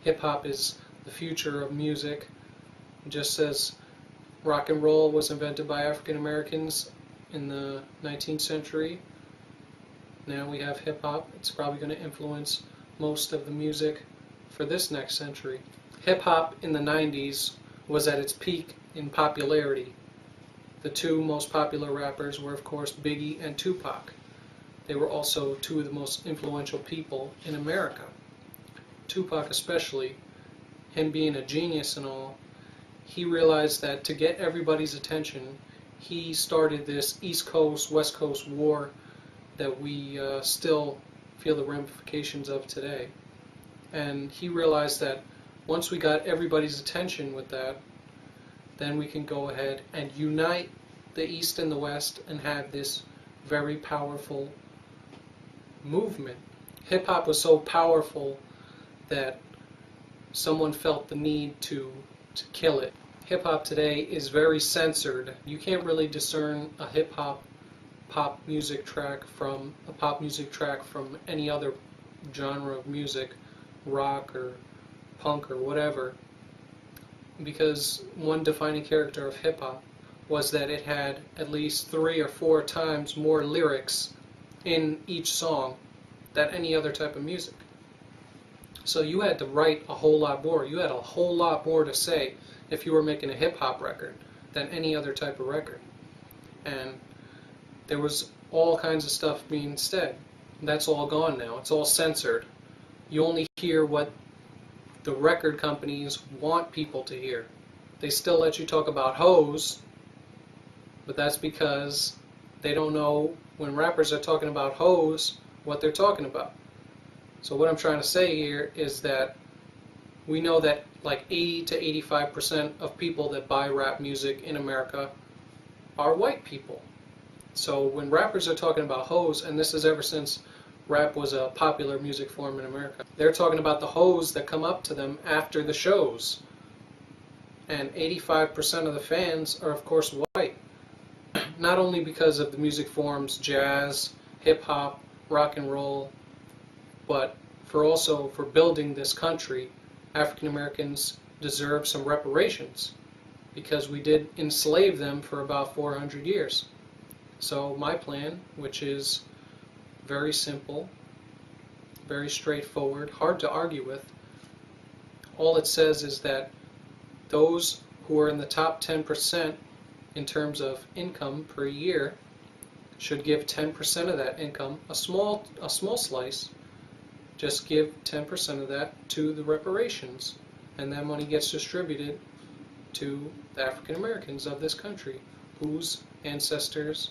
hip-hop is the future of music. Just as rock and roll was invented by African Americans in the 19th century, now we have hip-hop. It's probably going to influence most of the music for this next century. Hip-hop in the 90s was at its peak in popularity. The two most popular rappers were, of course, Biggie and Tupac. They were also two of the most influential people in America. Tupac especially, him being a genius and all, he realized that to get everybody's attention, he started this East Coast, West Coast war that we still feel the ramifications of today. And he realized that once we got everybody's attention with that, then we can go ahead and unite the East and the West and have this very powerful movement. Hip-hop was so powerful that someone felt the need to kill it. Hip-hop today is very censored. You can't really discern a hip-hop pop music track from a pop music track from any other genre of music, rock or punk or whatever, because one defining character of hip-hop was that it had at least 3 or 4 times more lyrics in each song than any other type of music. So you had to write a whole lot more. You had a whole lot more to say if you were making a hip-hop record than any other type of record. And there was all kinds of stuff being said. That's all gone now. It's all censored. You only hear what the record companies want people to hear. They still let you talk about hoes, but that's because they don't know when rappers are talking about hoes what they're talking about. So what I'm trying to say here is that we know that like 80 to 85% of people that buy rap music in America are white people. So when rappers are talking about hoes, and this is ever since rap was a popular music form in America, they're talking about the hoes that come up to them after the shows. And 85% of the fans are, of course, white. Not only because of the music forms jazz, hip-hop, rock and roll, but also for building this country. African Americans deserve some reparations because we did enslave them for about 400 years. So my plan, which is very simple, very straightforward, hard to argue with, all it says is that those who are in the top 10% in terms of income per year should give 10% of that income, a small slice. Just give 10% of that to the reparations, and that money gets distributed to the African Americans of this country, whose ancestors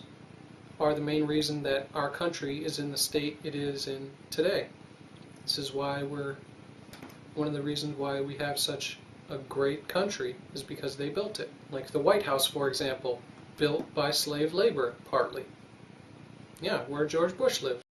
are the main reason that our country is in the state it is in today. This is why one of the reasons why we have such a great country is because they built it. Like the White House, for example, built by slave labor, partly. Yeah, where George Bush lived.